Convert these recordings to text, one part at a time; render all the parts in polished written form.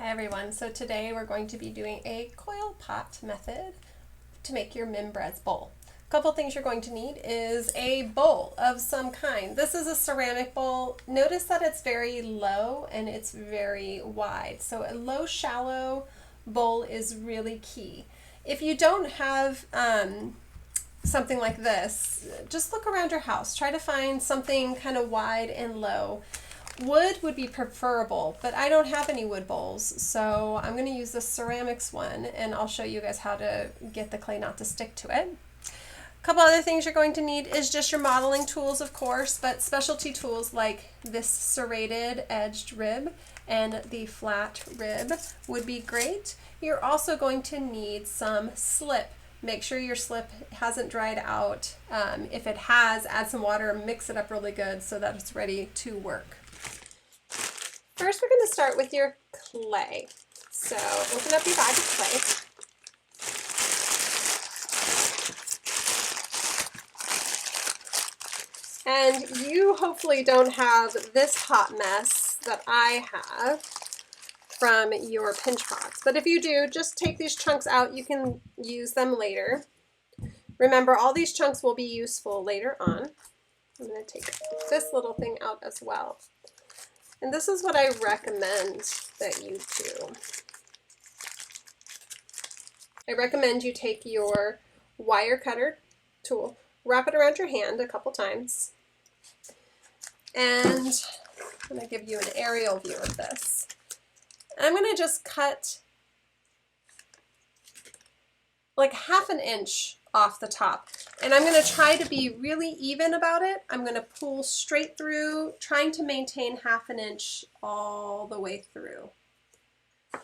Hi everyone, so today we're going to be doing a coil pot method to make your Mimbres bowl. A couple things you're going to need is a bowl of some kind. This is a ceramic bowl. Notice that it's very low and it's very wide. So a low, shallow bowl is really key. If you don't have something like this, just look around your house. Try to find something kind of wide and low. Wood would be preferable, but I don't have any wood bowls, so I'm going to use the ceramics one, and I'll show you guys how to get the clay not to stick to it. A couple other things you're going to need is just your modeling tools, of course, but specialty tools like this serrated edged rib and the flat rib would be great. You're also going to need some slip. Make sure your slip hasn't dried out. If it has, add some water, mix it up really good so that it's ready to work. First, we're going to start with your clay. So open up your bag of clay. And you hopefully don't have this hot mess that I have from your pinch pots. But if you do, just take these chunks out. You can use them later. Remember, all these chunks will be useful later on. I'm going to take this little thing out as well. And this is what I recommend that you do. I recommend you take your wire cutter tool, wrap it around your hand a couple times, and I'm going to give you an aerial view of this. I'm going to just cut like ½ an inch off the top. And I'm going to try to be really even about it. I'm going to pull straight through, trying to maintain ½ an inch all the way through.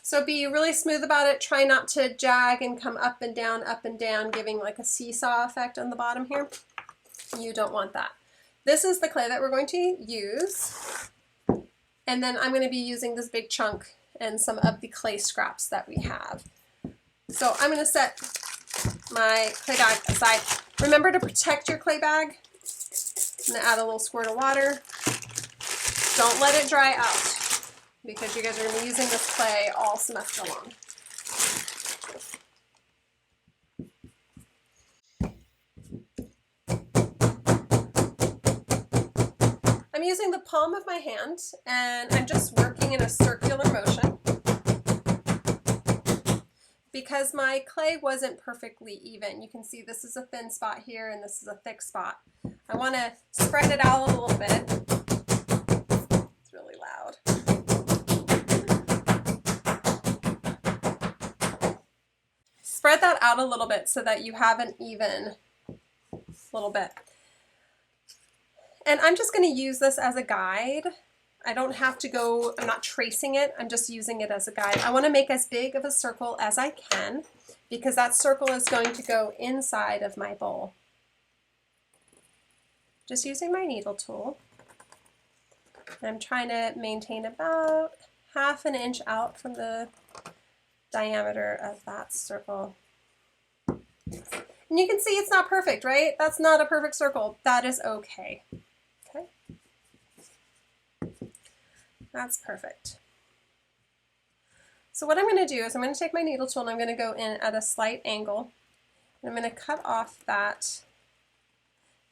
So be really smooth about it. Try not to jag and come up and down, giving like a seesaw effect on the bottom here. You don't want that. This is the clay that we're going to use. And then I'm going to be using this big chunk and some of the clay scraps that we have. So I'm going to set my clay bag aside. Remember to protect your clay bag. I'm going to add a little squirt of water. Don't let it dry out because you guys are going to be using this clay all semester long. I'm using the palm of my hand and I'm just working in a circular motion. Because my clay wasn't perfectly even. You can see this is a thin spot here and this is a thick spot. I want to spread it out a little bit. It's really loud. Spread that out a little bit so that you have an even little bit. And I'm just going to use this as a guide. I don't have to go, I'm not tracing it, I'm just using it as a guide. I want to make as big of a circle as I can because that circle is going to go inside of my bowl. Just using my needle tool. I'm trying to maintain about ½ an inch out from the diameter of that circle. And you can see it's not perfect, right? That's not a perfect circle. That is okay. That's perfect. So what I'm going to do is I'm going to take my needle tool and I'm going to go in at a slight angle. And I'm going to cut off that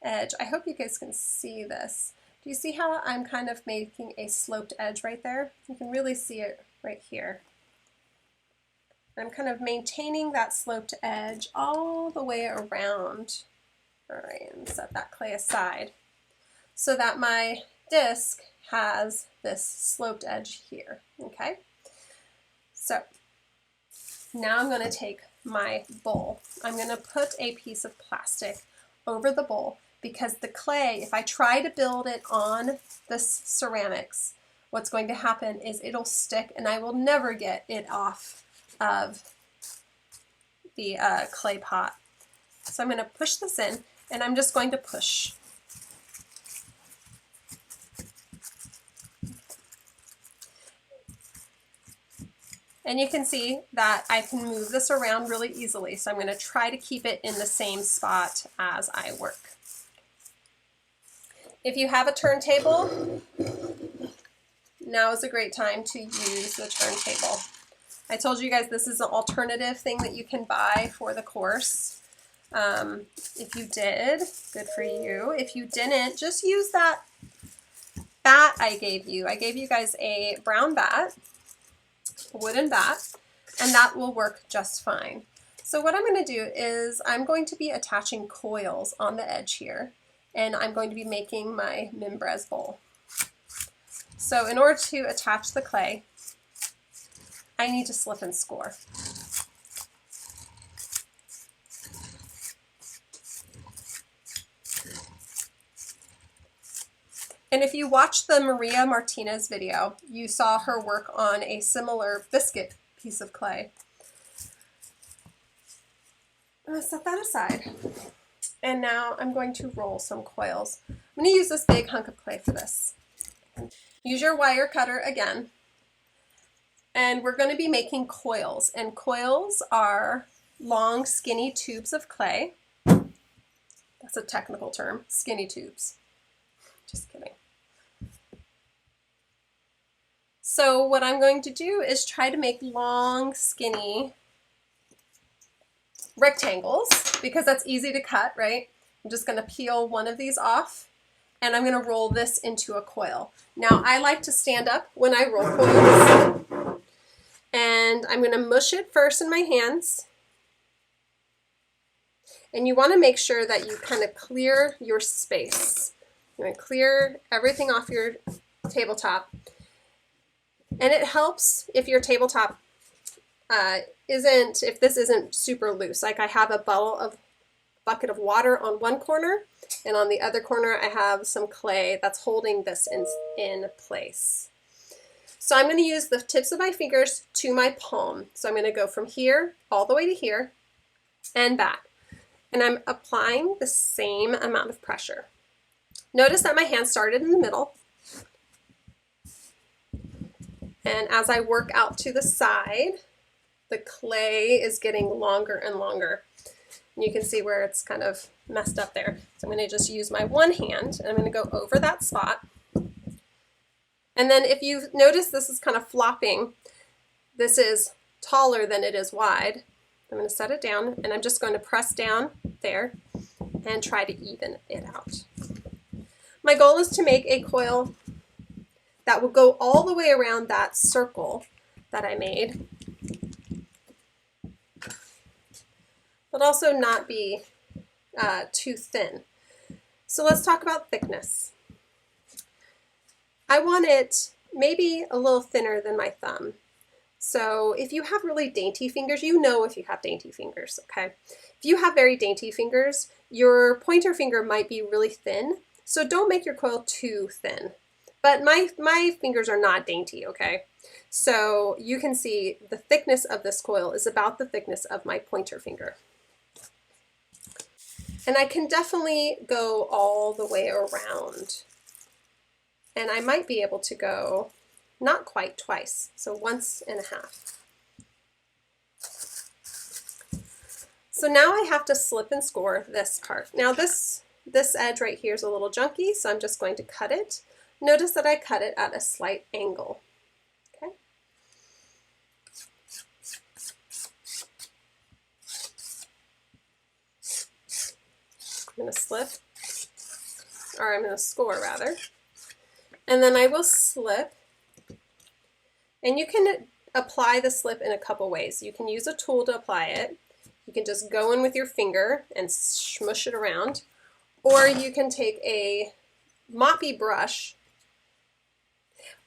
edge. I hope you guys can see this. Do you see how I'm kind of making a sloped edge right there? You can really see it right here. I'm kind of maintaining that sloped edge all the way around. All right, and set that clay aside so that my disc has this sloped edge here, okay? So now I'm going to take my bowl. I'm going to put a piece of plastic over the bowl because the clay, if I try to build it on this ceramics, what's going to happen is it'll stick and I will never get it off of the clay pot. So I'm going to push this in and I'm just going to push. And you can see that I can move this around really easily. So I'm going to try to keep it in the same spot as I work. If you have a turntable, now is a great time to use the turntable. I told you guys this is an alternative thing that you can buy for the course. If you did, good for you. If you didn't, just use that bat I gave you. I gave you guys a brown bat, a wooden bat, and that will work just fine. So what I'm going to do is I'm going to be attaching coils on the edge here, and I'm going to be making my Mimbres bowl. So in order to attach the clay, I need to slip and score. And if you watched the Maria Martinez video, you saw her work on a similar biscuit piece of clay. I'm going to set that aside. And now I'm going to roll some coils. I'm going to use this big hunk of clay for this. Use your wire cutter again. And we're going to be making coils. And coils are long, skinny tubes of clay. That's a technical term, skinny tubes. Just kidding. So what I'm going to do is try to make long, skinny rectangles, because that's easy to cut, right? I'm just going to peel one of these off, and I'm going to roll this into a coil. Now, I like to stand up when I roll coils, and I'm going to mush it first in my hands. And you want to make sure that you kind of clear your space. You're going to clear everything off your tabletop. And it helps if your tabletop if this isn't super loose. Like I have a bucket of water on one corner, and on the other corner I have some clay that's holding this in place. So I'm going to use the tips of my fingers to my palm. So I'm going to go from here all the way to here and back. And I'm applying the same amount of pressure. Notice that my hand started in the middle. And as I work out to the side, the clay is getting longer and longer. And you can see where it's kind of messed up there. So I'm going to just use my one hand, and I'm going to go over that spot. And then if you notice this is kind of flopping, this is taller than it is wide. I'm going to set it down, and I'm just going to press down there and try to even it out. My goal is to make a coil that will go all the way around that circle that I made, but also not be too thin. So let's talk about thickness. I want it maybe a little thinner than my thumb. So if you have really dainty fingers, you know if you have dainty fingers, okay? If you have very dainty fingers, your pointer finger might be really thin, so don't make your coil too thin. But my fingers are not dainty, okay? So you can see the thickness of this coil is about the thickness of my pointer finger. And I can definitely go all the way around. And I might be able to go not quite twice, so once and a half. So now I have to slip and score this part. Now this edge right here is a little junky, so I'm just going to cut it. Notice that I cut it at a slight angle. Okay. I'm going to slip, or I'm going to score rather. And then I will slip. And you can apply the slip in a couple ways. You can use a tool to apply it. You can just go in with your finger and smush it around. Or you can take a moppy brush.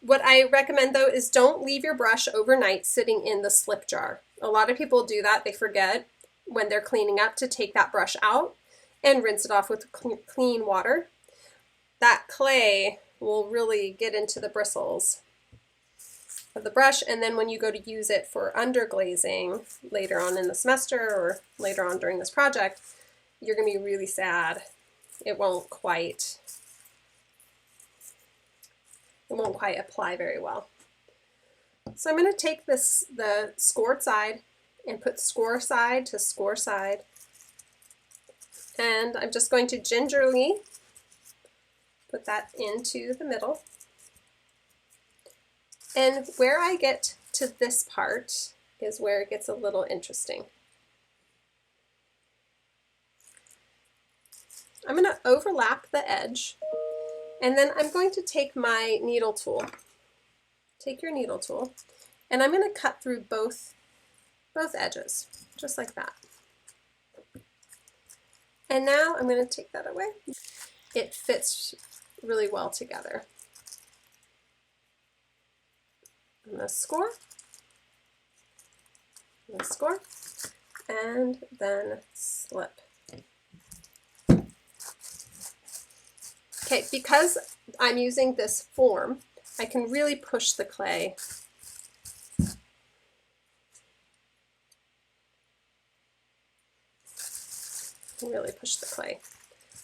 What I recommend though is don't leave your brush overnight sitting in the slip jar. A lot of people do that. They forget when they're cleaning up to take that brush out and rinse it off with clean water. That clay will really get into the bristles of the brush, and then when you go to use it for underglazing later on in the semester or later on during this project, you're going to be really sad. It won't quite apply very well. So I'm going to take the scored side and put score side to score side, and I'm just going to gingerly put that into the middle. And where I get to this part, is where it gets a little interesting. I'm going to overlap the edge, and then I'm going to take my needle tool. Take your needle tool, and I'm going to cut through both edges, just like that. And now I'm going to take that away. It fits really well together. I'm going to score, and then slip. Okay, because I'm using this form, I can really push the clay. Really push the clay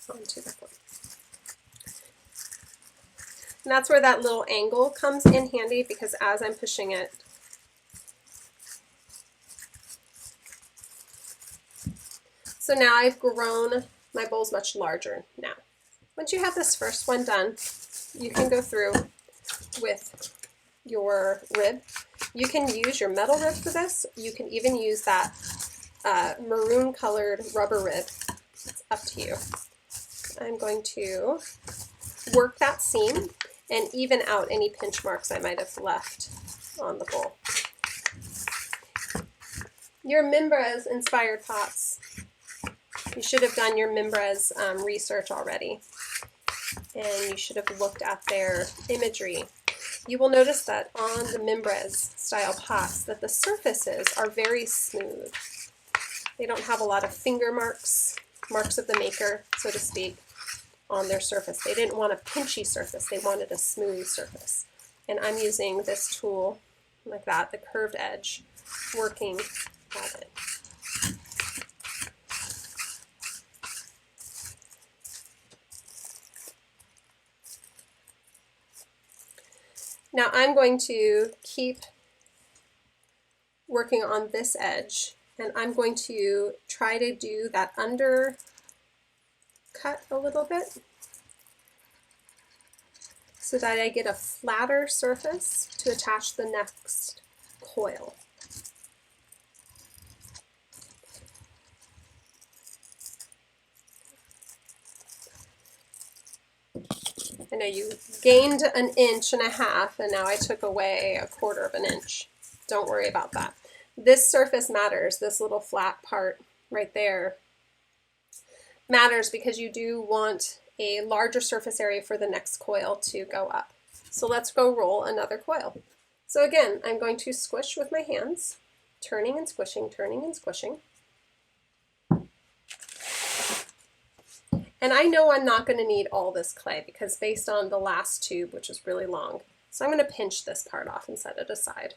onto the form. And that's where that little angle comes in handy, because as I'm pushing it, so now I've grown, my bowl's much larger now. Once you have this first one done, you can go through with your rib. You can use your metal rib for this. You can even use that maroon colored rubber rib. It's up to you. I'm going to work that seam and even out any pinch marks I might have left on the bowl. Your Mimbres inspired pots. You should have done your Mimbres research already, and you should have looked at their imagery. You will notice that on the Mimbres style pots that the surfaces are very smooth. They don't have a lot of finger marks of the maker, so to speak, on their surface. They didn't want a pinchy surface, they wanted a smooth surface. And I'm using this tool like that, the curved edge, working at it. Now I'm going to keep working on this edge, and I'm going to try to do that undercut a little bit so that I get a flatter surface to attach the next coil. I know you gained 1.5 inches, and now I took away 1/4 inch. Don't worry about that. This surface matters. This little flat part right there matters because you do want a larger surface area for the next coil to go up. So let's go roll another coil. So again, I'm going to squish with my hands, turning and squishing, turning and squishing. And I know I'm not going to need all this clay because based on the last tube, which is really long, so I'm going to pinch this part off and set it aside.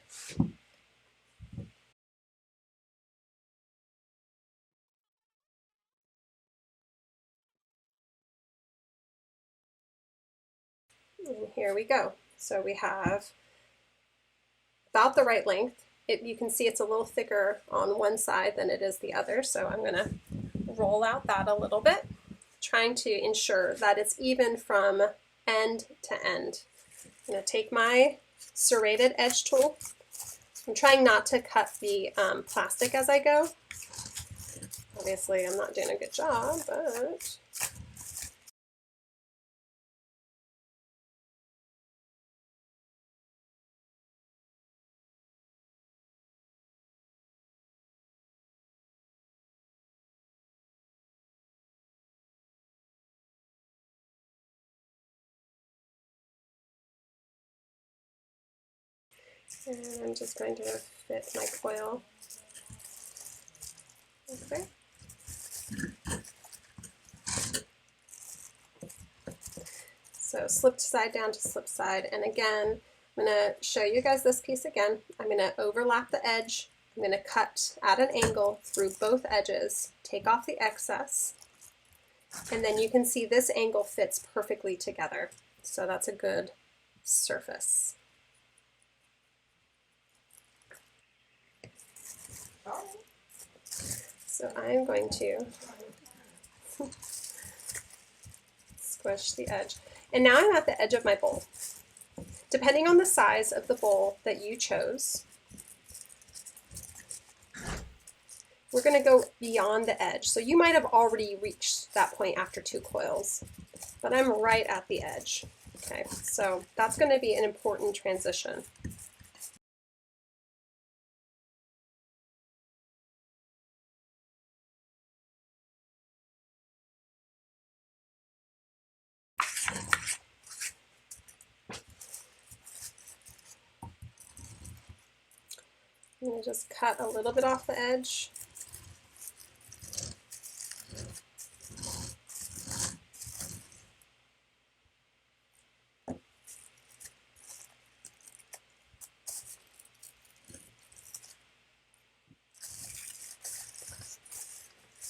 And here we go. So we have about the right length. You can see it's a little thicker on one side than it is the other, so I'm going to roll out that a little bit, trying to ensure that it's even from end to end. I'm going to take my serrated edge tool. I'm trying not to cut the plastic as I go. Obviously, I'm not doing a good job, but and I'm just going to fit my coil okay. So slip side down to slip side, and again, I'm going to show you guys this piece again. I'm going to overlap the edge. I'm going to cut at an angle through both edges, take off the excess, and then you can see this angle fits perfectly together. So that's a good surface. So I'm going to squish the edge. And now I'm at the edge of my bowl. Depending on the size of the bowl that you chose, we're going to go beyond the edge. So you might have already reached that point after 2 coils, but I'm right at the edge. Okay, so that's going to be an important transition. I'm going to just cut a little bit off the edge.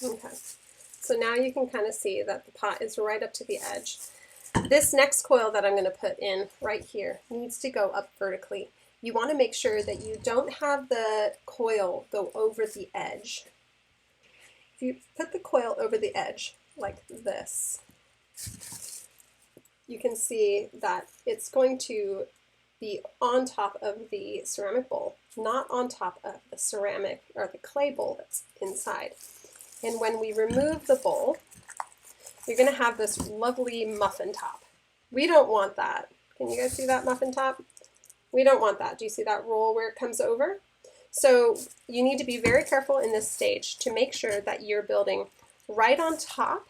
Okay, so now you can kind of see that the pot is right up to the edge. This next coil that I'm going to put in right here needs to go up vertically. You want to make sure that you don't have the coil go over the edge. If you put the coil over the edge like this, you can see that it's going to be on top of the ceramic bowl, not on top of the ceramic or the clay bowl that's inside. And when we remove the bowl, you're going to have this lovely muffin top. We don't want that. Can you guys see that muffin top? We don't want that. Do you see that roll where it comes over? So you need to be very careful in this stage to make sure that you're building right on top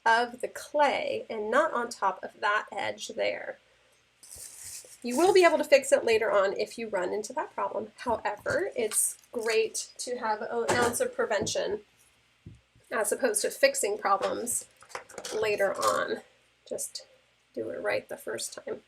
of the clay and not on top of that edge there. You will be able to fix it later on if you run into that problem. However, it's great to have an ounce of prevention as opposed to fixing problems later on. Just do it right the first time.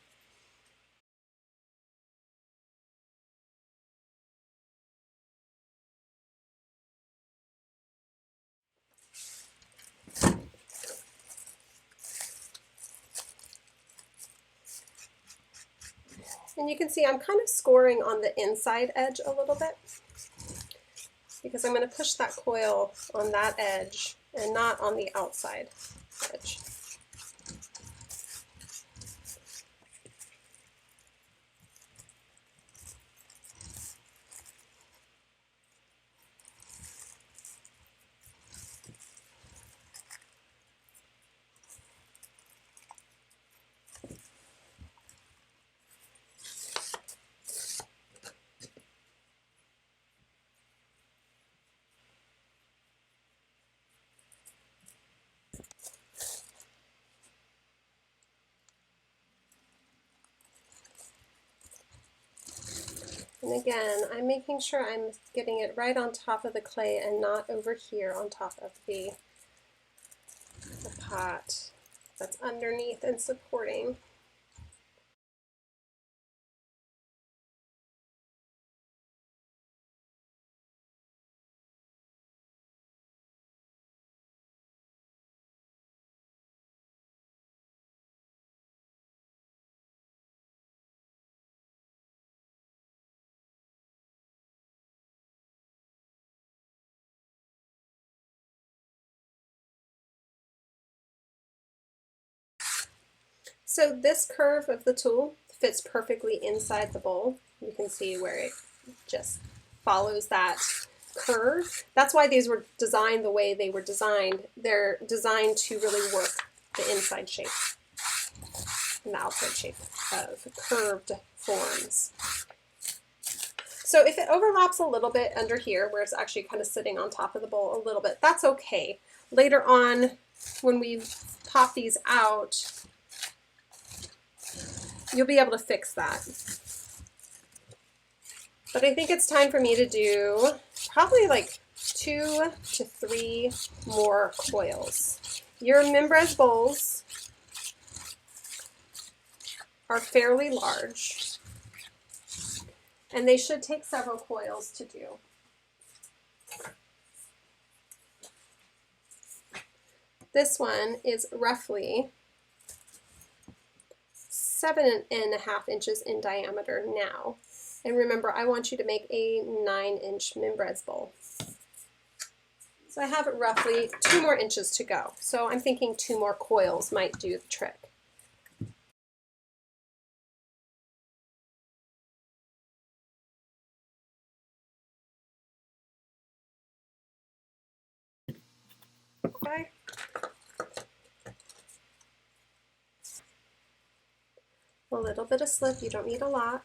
And you can see I'm kind of scoring on the inside edge a little bit because I'm going to push that coil on that edge and not on the outside edge. And again, I'm making sure I'm getting it right on top of the clay and not over here on top of the pot that's underneath and supporting. So this curve of the tool fits perfectly inside the bowl. You can see where it just follows that curve. That's why these were designed the way they were designed. They're designed to really work the inside shape and the outside shape of curved forms. So if it overlaps a little bit under here, where it's actually kind of sitting on top of the bowl a little bit, that's okay. Later on, when we pop these out, you'll be able to fix that. But I think it's time for me to do probably like 2 to 3 more coils. Your Mimbres bowls are fairly large, and they should take several coils to do. This one is roughly 7.5 inches in diameter now. And remember, I want you to make a 9-inch Mimbres bowl. So I have roughly 2 more inches to go. So I'm thinking 2 more coils might do the trick. Okay. A little bit of slip, you don't need a lot.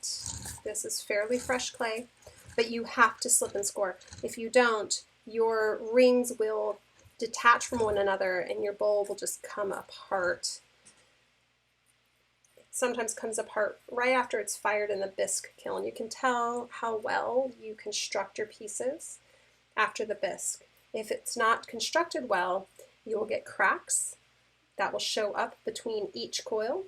This is fairly fresh clay, but you have to slip and score. If you don't, your rings will detach from one another and your bowl will just come apart. It sometimes comes apart right after it's fired in the bisque kiln. You can tell how well you construct your pieces after the bisque. If it's not constructed well, you will get cracks that will show up between each coil.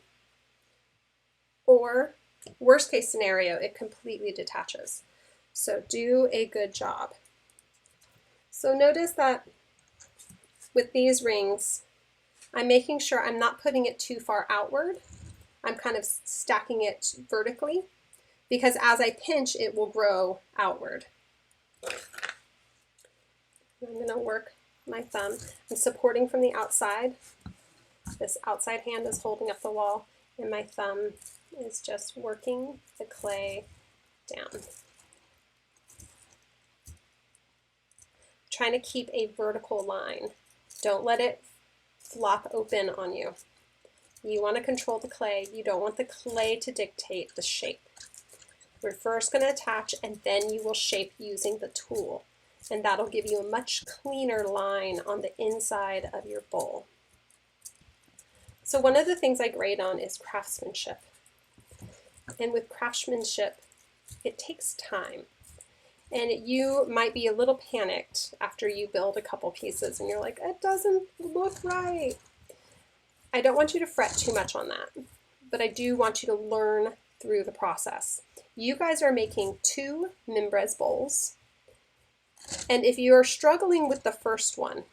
Or, worst case scenario, it completely detaches. So do a good job. So notice that with these rings, I'm making sure I'm not putting it too far outward. I'm kind of stacking it vertically because as I pinch, it will grow outward. I'm going to work my thumb. I'm supporting from the outside. This outside hand is holding up the wall, and my thumb is just working the clay down. Trying to keep a vertical line. Don't let it flop open on you. You want to control the clay. You don't want the clay to dictate the shape. We're first going to attach and then you will shape using the tool. And that'll give you a much cleaner line on the inside of your bowl. So one of the things I grade on is craftsmanship. And with craftsmanship, it takes time. And you might be a little panicked after you build a couple pieces and you're like, it doesn't look right. I don't want you to fret too much on that, but I do want you to learn through the process. You guys are making 2 Mimbres bowls. And if you are struggling with the first one,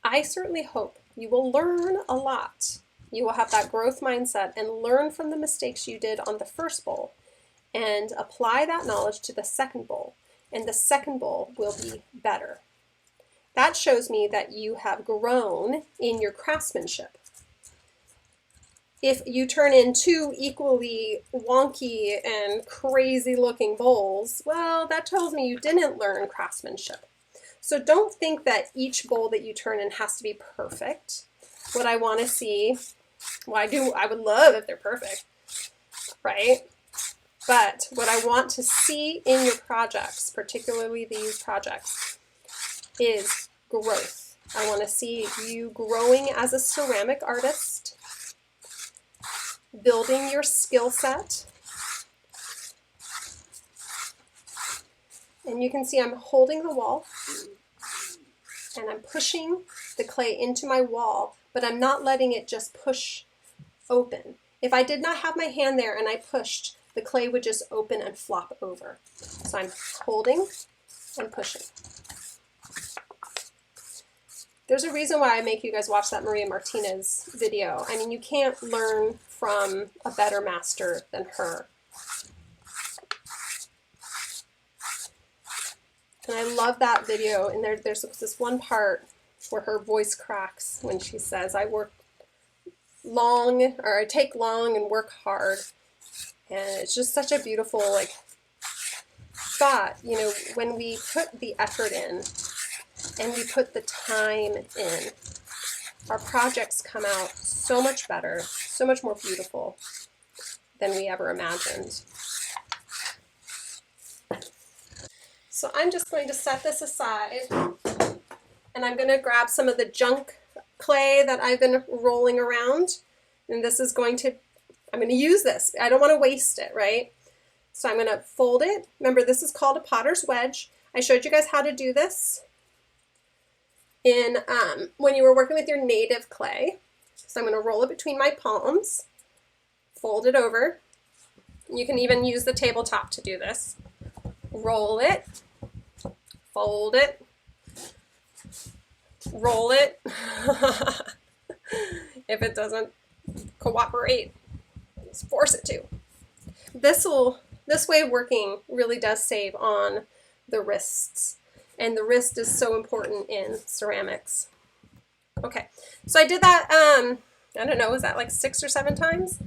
I certainly hope you will learn a lot. You will have that growth mindset and learn from the mistakes you did on the first bowl and apply that knowledge to the second bowl, and the second bowl will be better. That shows me that you have grown in your craftsmanship. If you turn in 2 equally wonky and crazy looking bowls, well, that tells me you didn't learn craftsmanship. So don't think that each bowl that you turn in has to be perfect. What I want to see, well, I would love if they're perfect, right? But what I want to see in your projects, particularly these projects, is growth. I want to see you growing as a ceramic artist, building your skill set. And you can see I'm holding the wall and I'm pushing the clay into my wall, but I'm not letting it just push open. If I did not have my hand there and I pushed, the clay would just open and flop over. So I'm holding and pushing. There's a reason why I make you guys watch that Maria Martinez video. I mean, you can't learn from a better master than her. And I love that video, and there's this one part where her voice cracks when she says, I work long, or I take long and work hard. And it's just such a beautiful, like, thought, you know, when we put the effort in and we put the time in, our projects come out so much better, so much more beautiful than we ever imagined. So I'm just going to set this aside, and I'm going to grab some of the junk clay that I've been rolling around, and this is going to, I'm going to use this. I don't want to waste it, right? So I'm going to fold it. Remember, this is called a potter's wedge. I showed you guys how to do this in when you were working with your native clay. So I'm going to roll it between my palms, fold it over. You can even use the tabletop to do this. Roll it, fold it, roll it. If it doesn't cooperate, just force it to. This way of working really does save on the wrists, and the wrist is so important in ceramics. Okay, so I did that, I don't know, was that like 6 or 7 times?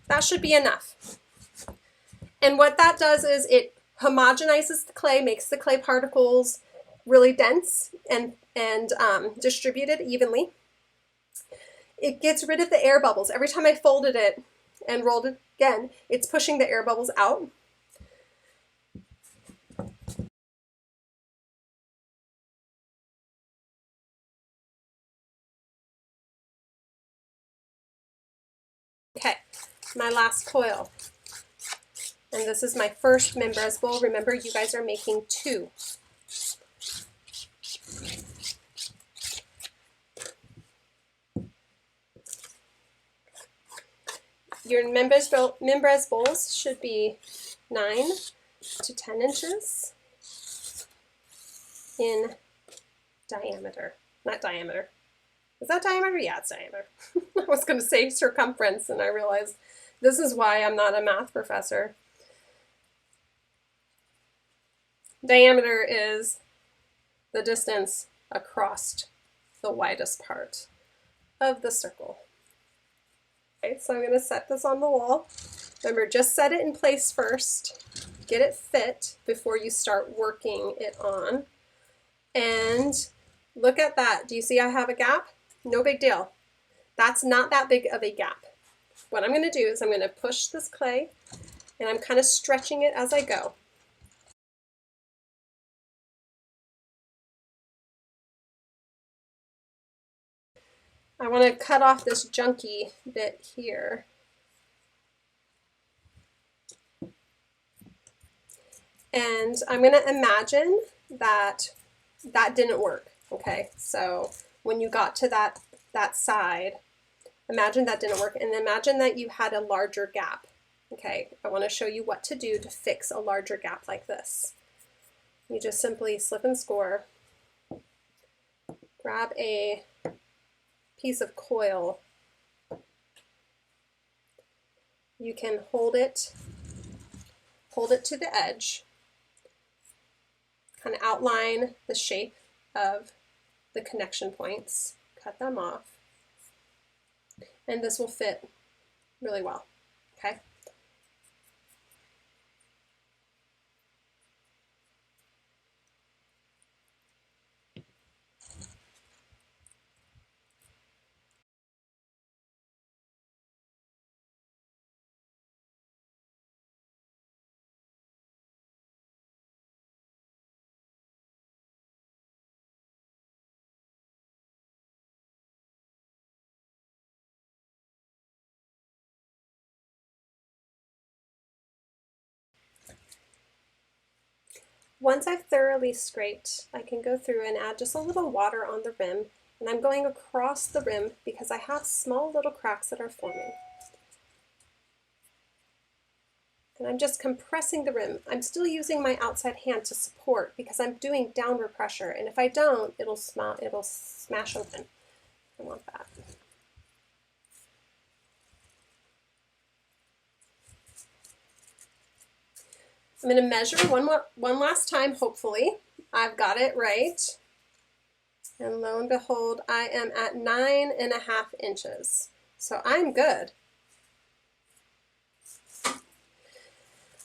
That should be enough. And what that does is it homogenizes the clay, makes the clay particles really dense and distributed evenly. It gets rid of the air bubbles. Every time I folded it and rolled it again, it's pushing the air bubbles out. Okay, my last coil. And this is my first Mimbres Bowl. Remember, you guys are making 2. Your Mimbres Bowls should be 9 to 10 inches in diameter. Not diameter. Is that diameter? Yeah, it's diameter. I was going to say circumference, and I realized this is why I'm not a math professor. Diameter is the distance across the widest part of the circle. Okay, so I'm going to set this on the wall. Remember, just set it in place first. Get it fit before you start working it on. And look at that. Do you see I have a gap? No big deal. That's not that big of a gap. What I'm going to do is I'm going to push this clay, and I'm kind of stretching it as I go. I want to cut off this junky bit here. And I'm going to imagine that that didn't work. Okay, so when you got to that side, imagine that didn't work, and imagine that you had a larger gap. Okay, I want to show you what to do to fix a larger gap like this. You just simply slip and score, grab a piece of coil. You can hold it to the edge, kind of outline the shape of the connection points, cut them off, and this will fit really well, okay? Once I've thoroughly scraped, I can go through and add just a little water on the rim, and I'm going across the rim because I have small little cracks that are forming. And I'm just compressing the rim. I'm still using my outside hand to support because I'm doing downward pressure, and if I don't, it'll smash open. I want that. I'm going to measure one last time, hopefully. I've got it right. And lo and behold, I am at 9.5 inches. So I'm good. I'm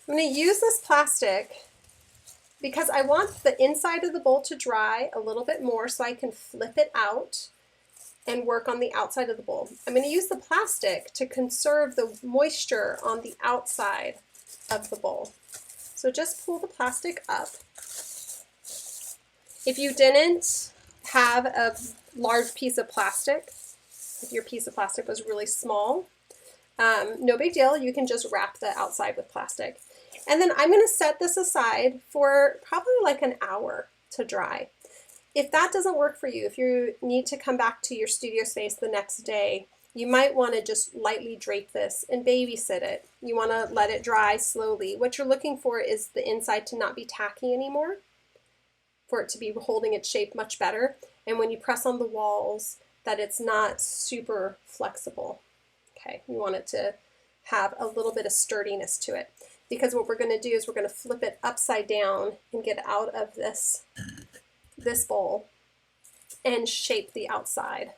going to use this plastic because I want the inside of the bowl to dry a little bit more so I can flip it out and work on the outside of the bowl. I'm going to use the plastic to conserve the moisture on the outside of the bowl. So just pull the plastic up. If you didn't have a large piece of plastic, if your piece of plastic was really small, no big deal. You can just wrap the outside with plastic. And then I'm going to set this aside for probably like an hour to dry. If that doesn't work for you, if you need to come back to your studio space the next day, you might want to just lightly drape this and babysit it. You want to let it dry slowly. What you're looking for is the inside to not be tacky anymore, for it to be holding its shape much better. And when you press on the walls, that it's not super flexible. Okay, you want it to have a little bit of sturdiness to it. Because what we're going to do is we're going to flip it upside down and get out of this bowl and shape the outside